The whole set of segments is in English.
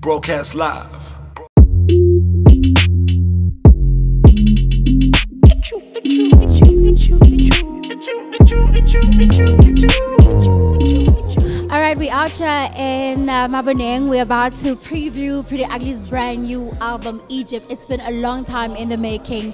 broadcast live. Alright, we out here in Maboneng. We're about to preview Priddy Ugly's brand new album, Egypt. It's been a long time in the making.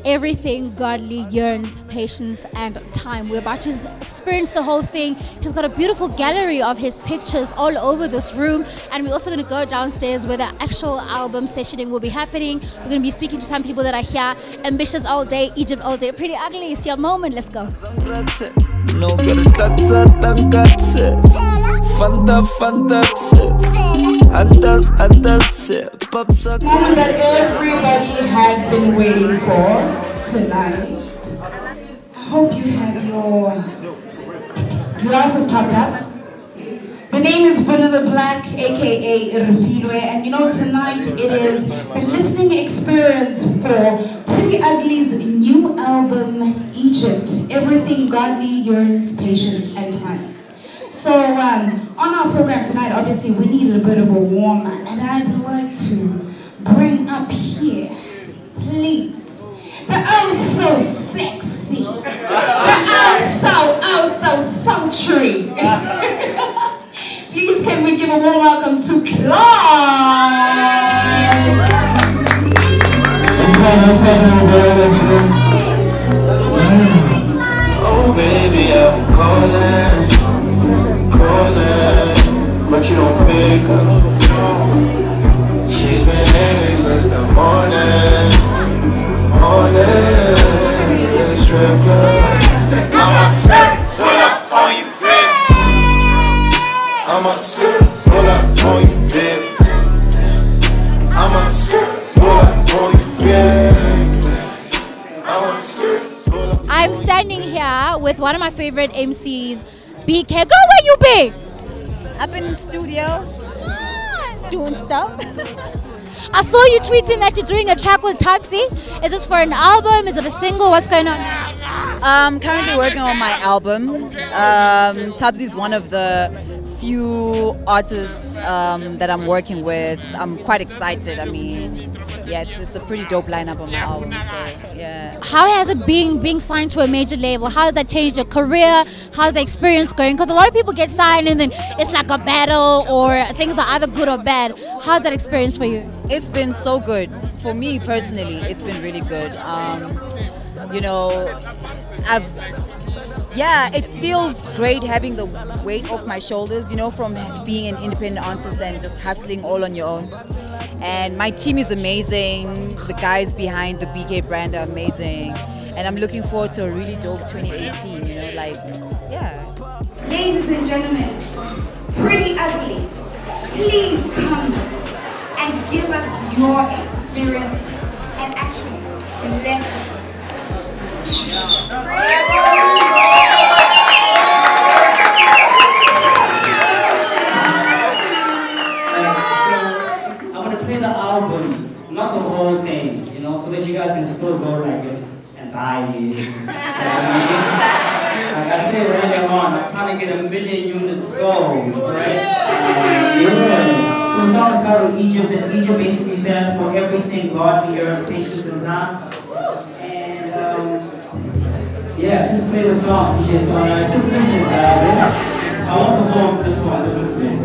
Everything godly yearns, patience and time. We're about to experience the whole thing. He's got a beautiful gallery of his pictures all over this room, and we're also going to go downstairs where the actual album sessioning will be happening. We're going to be speaking to some people that are here. Ambitious all day, Egypt all day. Priddy Ugly, it's your moment. Let's go. Moment that everybody has been waiting for tonight. I hope you have your glasses topped up. The name is Vanilla Black, aka Refilwe, and you know tonight it is the listening experience for Priddy Ugly's new album, Egypt. Everything godly yearns, patience and time. So on our program tonight, obviously we needed a bit of a warmer, and I'd like to bring up here, please, the oh so sexy, the oh so sultry. Please can we give a warm welcome to Clyde. Oh baby, I'm calling, but you don't pick up. She's been angry since the morning, in the strip club. I'm a strip, pull up on you, babe. I'm a strip, pull up on you, babe. I'm a strip, pull up on you, babe. I'm a strip, pull up. I'm standing here with one of my favorite MCs, BK. Girl, where you be? Up in the studio, doing stuff. I saw you tweeting that you're doing a track with Tubsy. Is this for an album? Is it a single? What's going on? Currently working on my album. Tubsy is one of the few artists that I'm working with. I'm quite excited. I mean, yeah, it's a pretty dope lineup on my album. So yeah. How has it been being signed to a major label? How has that changed your career? How's the experience going? Because a lot of people get signed and then it's like a battle, or things are either good or bad. How's that experience for you? It's been so good. For me personally, it's been really good. You know, it feels great having the weight off my shoulders, you know, from being an independent artist and just hustling all on your own. And my team is amazing. The guys behind the BK brand are amazing. And I'm looking forward to a really dope 2018, you know, like, yeah. Ladies and gentlemen, Priddy Ugly, please come and give us your experience and actually bless us. I want to play the album, not the whole thing, you know, so that you guys can still go like it and buy it. You know what I mean? Like I said earlier on, I'm trying to get 1 million units sold, right? So the song is titled Egypt, and Egypt basically stands for everything godly, earth, patience, and time. And yeah, just play the song, TJ. So just listen, guys. I won't perform this one. Listen to it.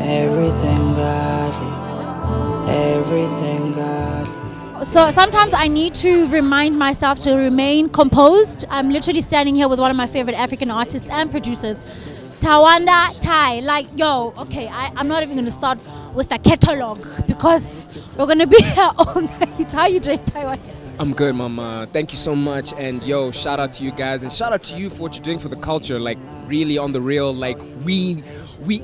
Everything godly. So sometimes I need to remind myself to remain composed. I'm literally standing here with one of my favorite African artists and producers, Thaiwanda Thai. Like, yo, okay, I'm not even going to start with the catalog because we're going to be here all night. How are you doing, Taiwan? I'm good, mama. Thank you so much. And yo, shout out to you guys, and shout out to you for what you're doing for the culture. Like, really on the real, like, we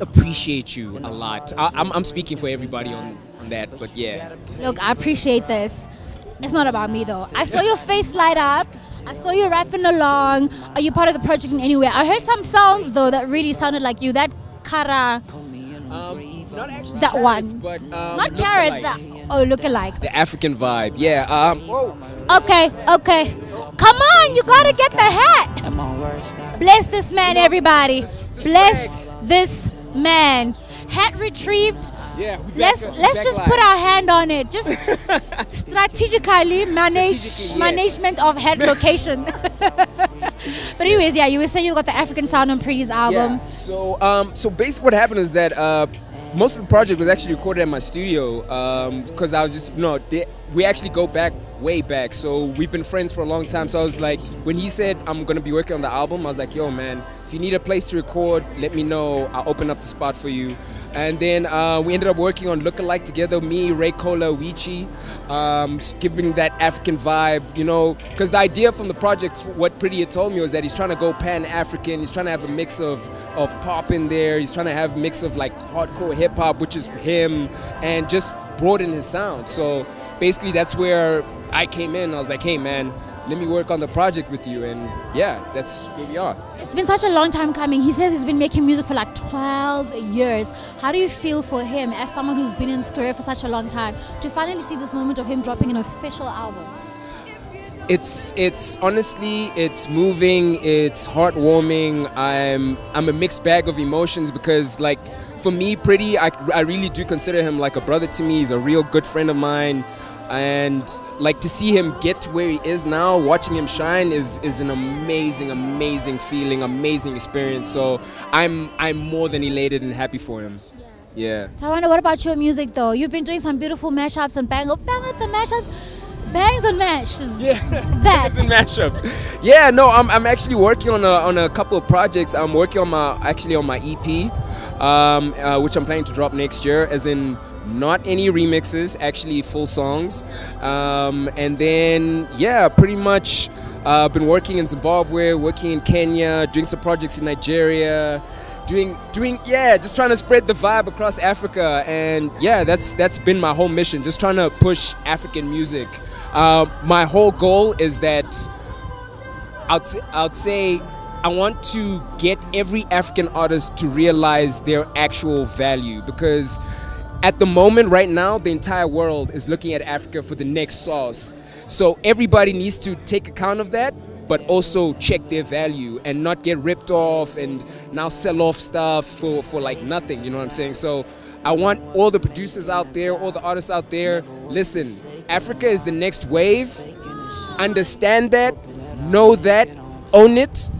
appreciate you a lot. I'm speaking for everybody on that, but yeah. Look, I appreciate this. It's not about me though. I saw your face light up. I saw you rapping along. Are you part of the project in any way? I heard some sounds though that really sounded like you. That Kara. Not actually that carrots, one. but Not carrots. That look alike. The African vibe. Yeah. Okay. Come on, you gotta get the hat. Bless this man, everybody. Bless this man. Hat retrieved. Yeah, Let's just put our hand on it. Just strategically management of head location. But anyways, yeah, you were saying you got the African sound on Priddy's album. Yeah. So basically what happened is that most of the project was actually recorded at my studio because I was just we actually go way back. So we've been friends for a long time. So I was like, when he said I'm gonna be working on the album, I was like, yo man, if you need a place to record, let me know. I'll open up the spot for you. And then we ended up working on Look Alike together, me, Ray Kola, Wichi, giving that African vibe, you know, because the idea from the project, what Priddy had told me was that he's trying to go pan-African, he's trying to have a mix of pop in there, he's trying to have a mix of like hardcore hip-hop, which is him, and just broaden his sound. So basically that's where I came in. I was like, hey man, let me work on the project with you, and yeah, that's where we are. It's been such a long time coming. He says he's been making music for like 12 years. How do you feel for him as someone who's been in his career for such a long time to finally see this moment of him dropping an official album? It's honestly, it's moving, it's heartwarming. I'm a mixed bag of emotions because like for me, Priddy, I really do consider him like a brother to me. He's a real good friend of mine. And like to see him get to where he is now, watching him shine is an amazing feeling, amazing experience. So I'm more than elated and happy for him. Yeah. Thaiwanda, what about your music though? You've been doing some beautiful mashups and bang-ups and mashups. Bangs and mashes. Yeah. That. Bangs and mashups. Yeah, no, I'm actually working on a couple of projects. I'm working on my EP, which I'm planning to drop next year, as in not any remixes, actually full songs. And then, yeah, pretty much been working in Zimbabwe, working in Kenya, doing some projects in Nigeria, just trying to spread the vibe across Africa. And yeah, that's been my whole mission, just trying to push African music. My whole goal is that I'd say I want to get every African artist to realize their actual value, because at the moment, right now, the entire world is looking at Africa for the next sauce. So everybody needs to take account of that, but also check their value and not get ripped off and now sell off stuff for like nothing, you know what I'm saying? So I want all the producers out there, all the artists out there, listen, Africa is the next wave. Understand that, know that, own it,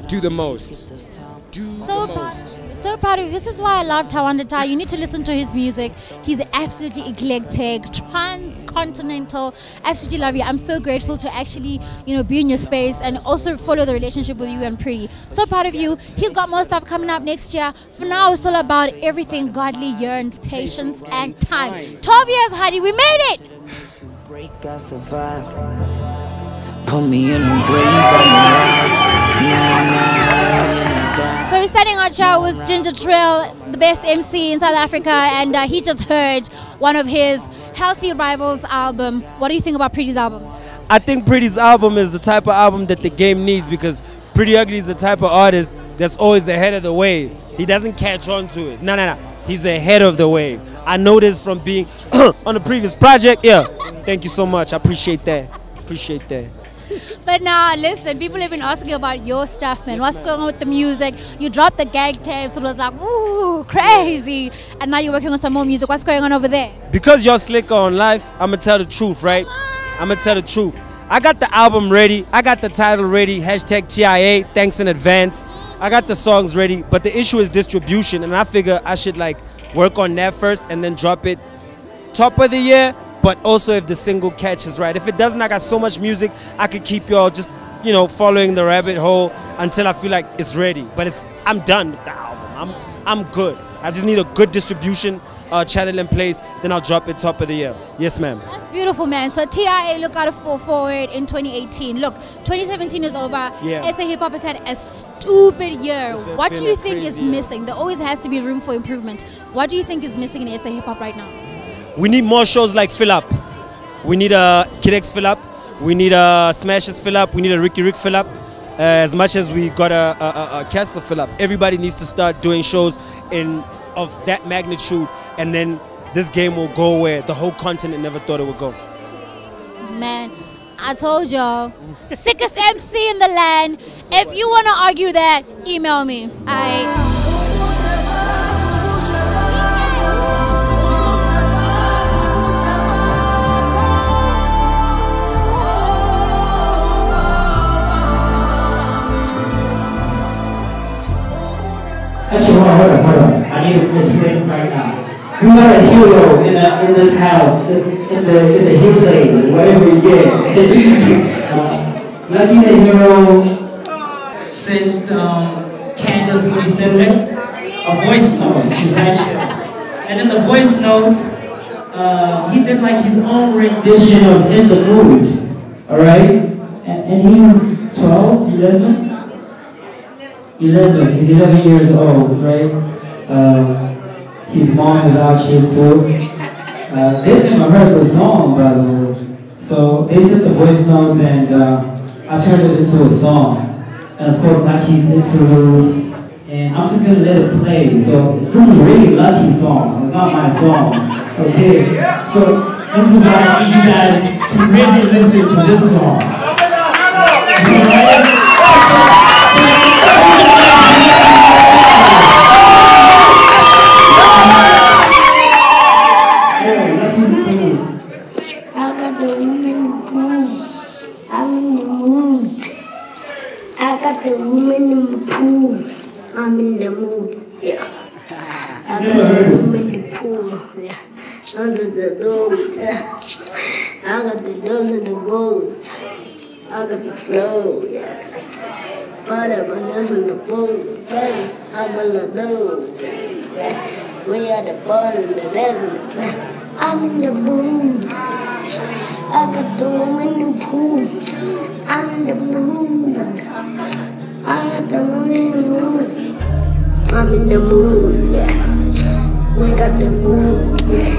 do the most. Do the most. So proud of you. This is why I love Thaiwanda Thai. You need to listen to his music. He's absolutely eclectic, transcontinental. Absolutely love you. I'm so grateful to actually, be in your space and also follow the relationship with you and Priddy. So proud of you. He's got more stuff coming up next year. For now, it's all about everything godly yearns, patience, and time. 12 years, honey. We made it. Put me in the grave. So we're starting our show with Trill, the best MC in South Africa, and he just heard one of his Healthy Rivals album. What do you think about Priddy's album? I think Priddy's album is the type of album that the game needs, because Priddy Ugly is the type of artist that's always ahead of the wave. He doesn't catch on to it. No. He's ahead of the wave. I know this from being on the previous project. Yeah. Thank you so much. I appreciate that. Appreciate that. But now, listen, people have been asking about your stuff, man. What's going on with the music? You dropped the gag tapes. It was like, ooh, crazy. And now you're working on some more music. What's going on over there? Because you're slicker on life, I'm going to tell the truth, right? I'm going to tell the truth. I got the album ready. I got the title ready. Hashtag TIA. Thanks in advance. I got the songs ready. But the issue is distribution. And I figure I should work on that first and then drop it top of the year. But also if the single catches right. If it doesn't, I got so much music, I could keep y'all just, following the rabbit hole until I feel like it's ready. But I'm done with the album. I'm good. I just need a good distribution channel in place, then I'll drop it top of the year. Yes, ma'am. That's beautiful, man. So TIA, look out forward in 2018. Look, 2017 is over. Yeah. SA Hip Hop has had a stupid year. What do you think is missing? There always has to be room for improvement. What do you think is missing in SA Hip Hop right now? We need more shows like Fill Up. We need a Kid X Fill Up. We need a Smashes Fill Up. We need a Ricky Rick Fill Up. As much as we got a Casper Fill Up. Everybody needs to start doing shows of that magnitude, and then this game will go where the whole continent never thought it would go. Man, I told y'all, sickest MC in the land. If you want to argue that, email me. Actually, hold on. I need to explain right now. We got a hero in this house, in the hillside, wherever you get. Lucky the hero sent Candace what he sent me a voice note. She's right here. And in the voice note, he did like his own rendition of "In the Mood." All right, and he's 12, 11. 11. He's 11 years old, right? His mom is out here too. They've never heard the song, by the way. So they sent the voice note and I turned it into a song. And it's called Lucky's Interlude. And I'm just gonna let it play. So this is a really lucky song. It's not my song. Okay? So this is why I need you guys to really listen to this song. Alright? The woman in the pool, I'm in the mood, yeah. I got the woman in the pool, yeah. Under the door, yeah. I got the doors and the boats. I got the flow, yeah. Father, my nose on the boat, daddy, I'm on the low, yeah. We are the bottom, the desert, yeah. I'm in the mood. I got the woman in the pool, I'm in the mood. I got the moon in the mood. I'm in the mood, yeah. We got the mood, yeah.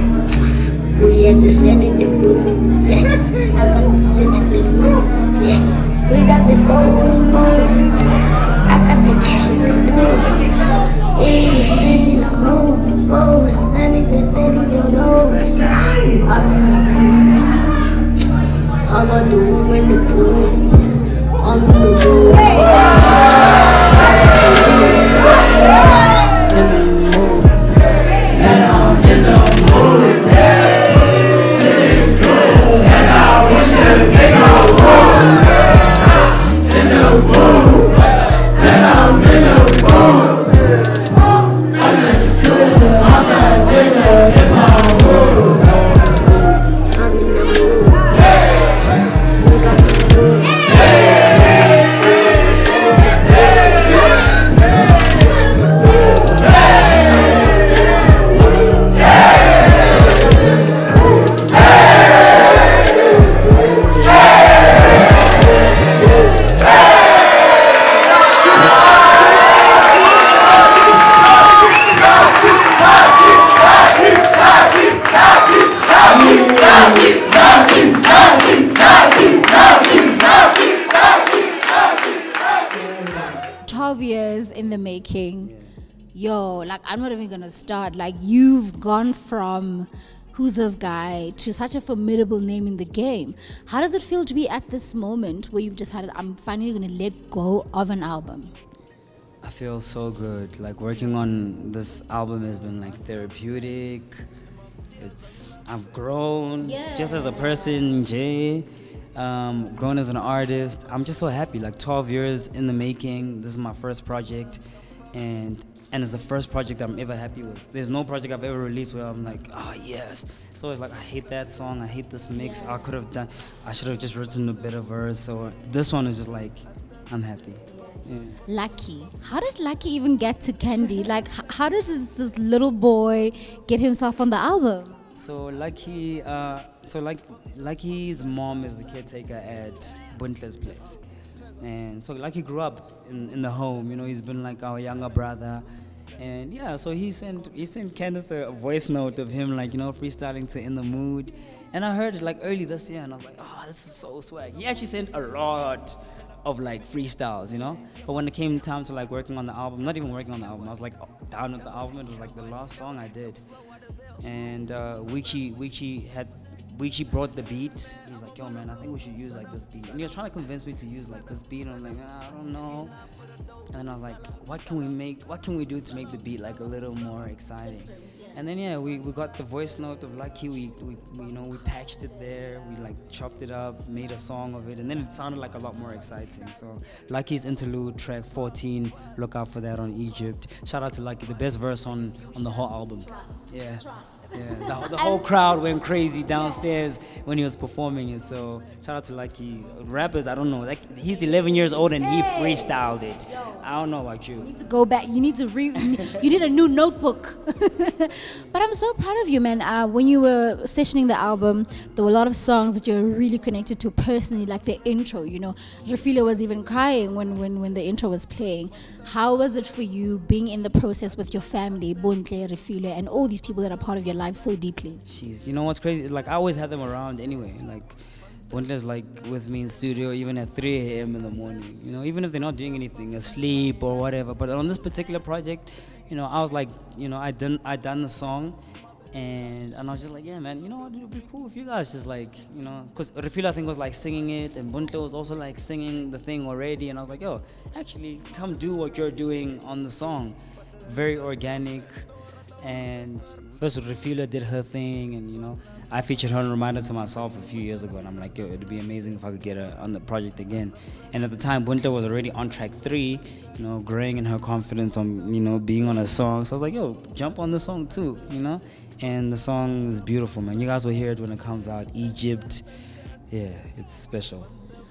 We had the set in the mood, yeah. I got the set in the mood, yeah. We got the boat. I got the cash in the dough. In the mood, bows. I need the nose. I'm in the mood. I got the woman in the pool. I'm in the mood. And I'm in the mood, yeah. Sitting good, and I wish to take a walk. In the mood, and I'm in the mood. Understood, I'm a nigga in my mood. I'm in the mood, yeah. We got the mood, yeah. In the making. Yo, like I'm not even gonna start. Like you've gone from who's this guy to such a formidable name in the game. How does it feel to be at this moment where you've decided I'm finally gonna let go of an album? I feel so good. Like working on this album has been like therapeutic. I've grown just as a person, Jay. Grown as an artist. I'm just so happy. Like 12 years in the making. This is my first project, and it's the first project I'm ever happy with. There's no project I've ever released where I'm like, oh yes. It's always like, I hate that song, I hate this mix. I should have just written a better verse. So this one is just like, I'm happy. Yeah. Lucky. How did Lucky even get to Candy? Like, how did this little boy get himself on the album? So Lucky's mom is the caretaker at Buntle's place, and so Lucky grew up in the home. You know, he's been like our younger brother, and yeah. So he sent Candace a voice note of him like, you know, freestyling to "In the Mood," and I heard it like early this year, and I was like, oh, this is so swag. He actually sent a lot of like freestyles, you know. But when it came time to like working on the album, not even working on the album, I was like down with the album. It was like the last song I did. And Wiki had Weechi brought the beat. He was like, yo man, I think we should use like this beat. And he was trying to convince me to use like this beat. And I'm like, I don't know. And then I was like, what can we do to make the beat like a little more exciting? And then yeah, we got the voice note of Lucky. We patched it there. We like chopped it up, made a song of it, and then it sounded like a lot more exciting. So Lucky's interlude track 14. Look out for that on Egypt. Shout out to Lucky, the best verse on the whole album. Yeah. Yeah, the whole crowd went crazy downstairs when he was performing it. So shout out to Lucky. Rappers, I don't know. Like he's 11 years old and he freestyled it. I don't know about you. You need to go back. You need to you need a new notebook. But I'm so proud of you, man. When you were sessioning the album, there were a lot of songs that you're really connected to personally, like the intro. You know, Refila was even crying when the intro was playing. How was it for you being in the process with your family, Bontle, Refila, and all these people that are part of your life so deeply? You know what's crazy? Like I always have them around anyway. Like Bontle's like with me in studio even at 3 a.m. in the morning. You know, even if they're not doing anything, asleep or whatever. But on this particular project, you know, I was like, you know, I done the song, and I was just like, yeah, man, you know what? It would be cool if you guys just like, you know, because Refila I think was like singing it, and Bontle was also like singing the thing already, and I was like, yo, actually come do what you're doing on the song. Very organic. And first Refila did her thing, and you know, I featured her and reminded to myself a few years ago, and I'm like, yo, it'd be amazing if I could get her on the project again. And at the time, Bontle was already on track 3, you know, growing in her confidence on, you know, being on a song. So I was like, yo, jump on the song too, you know. And the song is beautiful, man. You guys will hear it when it comes out. Egypt, yeah, it's special.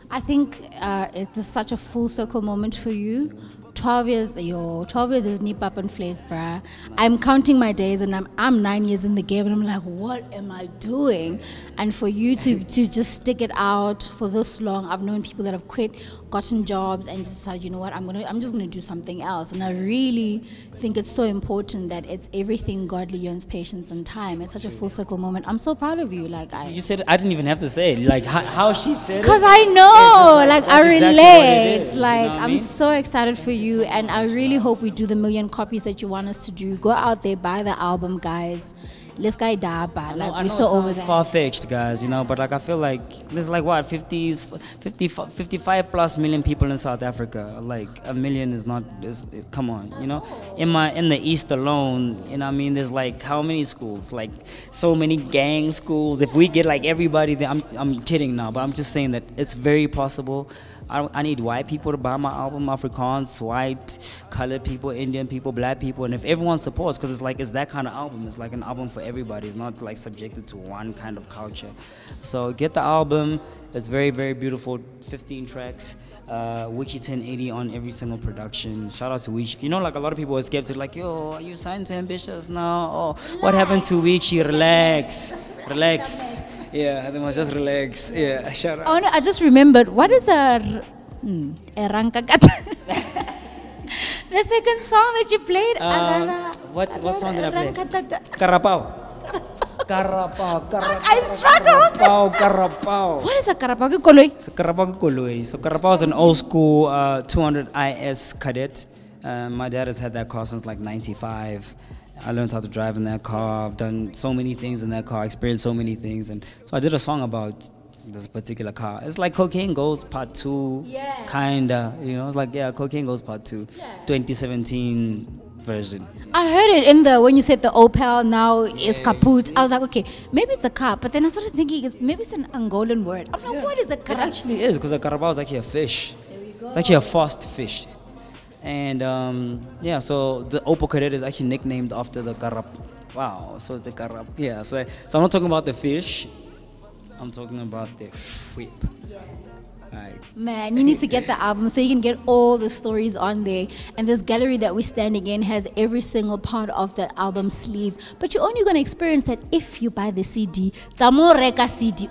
I think it's such a full circle moment for you. 12 years is nip up and flays, bruh. I'm counting my days, and I'm 9 years in the game, and I'm like, what am I doing? And for you to just stick it out for this long, I've known people that have quit, gotten jobs, and just decided, you know what, I'm just gonna do something else. And I really think it's so important that it's everything godly yearns, patience, and time. It's such a full circle moment. I'm so proud of you. Like you said, I didn't even have to say it. Like how she said it. Because I know, like I relate. Exactly like you know I'm mean? so excited for you, and I really hope we do the 1 million copies that you want us to do. Go out there, buy the album, guys. Let's go daba. Like we're so over that. Far-fetched, guys, you know, but like I feel like there's like what 55 plus million people in South Africa. Like 1 million is not. Come on, you know. In the East alone, you know, what I mean, there's like how many schools? Like so many gang schools. If we get like everybody there, I'm kidding now, but I'm just saying that it's very possible. I need white people to buy my album, Afrikaans, white, colored people, Indian people, black people, and if everyone supports, because it's that kind of album. It's like an album for everybody. It's not like subjected to one kind of culture. So get the album. It's very, very beautiful. 15 tracks. Weechi 1080 on every single production. Shout out to Weechi. You know, like a lot of people are skeptical, like, yo, are you signed to Ambitious now? Oh, what happened to Weechi? Relax. Yeah, I must just relax. Yeah, shout out. Oh no, I just remembered. What is a rankakat? The second song that you played. What song did I play? Carapao. I struggled. Carapao. What is a carapao? So Carapao is an old school 200 IS cadet. My dad has had that car since like 95. I learned how to drive in that car. I've done so many things in that car, experienced so many things. And so I did a song about this particular car. It's like Cocaine Ghost Part 2, kinda. You know, it's like, yeah, Cocaine Ghost Part 2, 2017 version. I heard it when you said the Opel now is kaput. I was like, okay, maybe it's a car. But then I started thinking maybe it's an Angolan word. I'm like, what is a car? It actually is, because a carabao is actually a fish. There we go. It's actually a fast fish. And yeah, so the Opel Cadet is actually nicknamed after the carap. Wow, so it's the carap. Yeah, so I'm not talking about the fish. I'm talking about the whip. Yeah. Right. Man, you need to get the album so you can get all the stories on there. And this gallery that we're standing in has every single part of the album sleeve. But you're only going to experience that if you buy the CD. Tamoreka CD.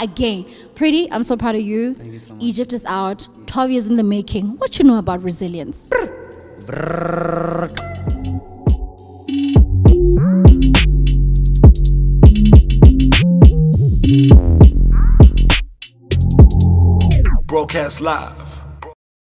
Again. Priddy, I'm so proud of you. Thank you so much. Egypt is out. 12 years in the making. What you know about resilience? Broadcast live